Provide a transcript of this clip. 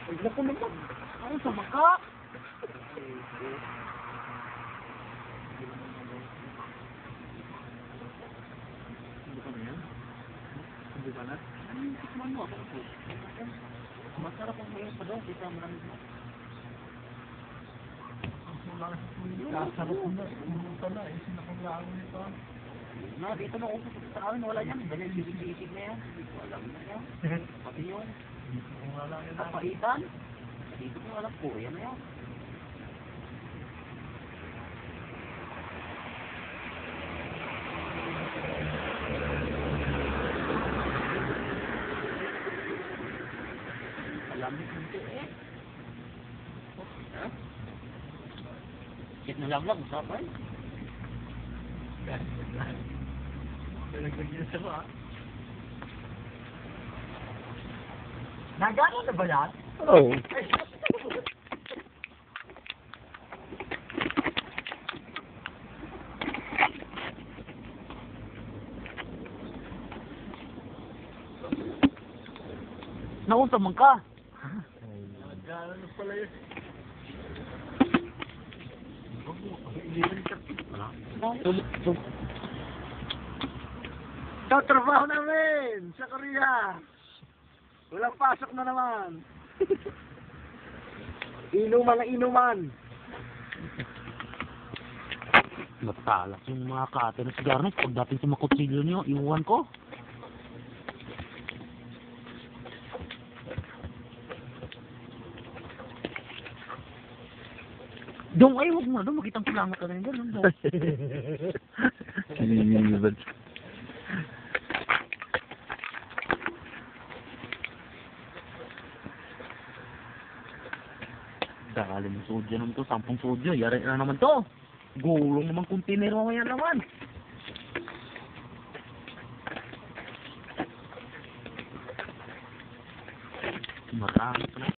Ay, naku naman. Ano sa maka? Hindi ba na yan? Hindi ba na? Tikman mo ako po. Masarap ang mayon pa daw. Kita maraming mo. Kasarap na. Pumunta na. Sinakang nito. Na, dito na upo sa amin. Wala yan. Dahil bisig-bisig na yan. Hindi ko alam na yan. Pati yun. Kapaitan. Dito ko alam po. Yan na yan. Alamit hindi eh. Ha? Kit na lang, usapan. Nagpagyan sa ba? Nagano na ba yan? Oo. Naunsa man ka? Nagano na pala yun. Ito, trabaho namin sa Korea. Walang pasok na naman. Inuman ang inuman. Matalas yung mga kate ng sigaret. Pagdating sa mga kutsilyo niyo, iwan ko. Dong, ay, huwag mo. Dong, makitang kulangat ka rin dyan. Sininibat. Dali mo sudyo naman to. 10 sudyo. Yari na naman to. Gulong naman container mamaya naman. Marami pa na.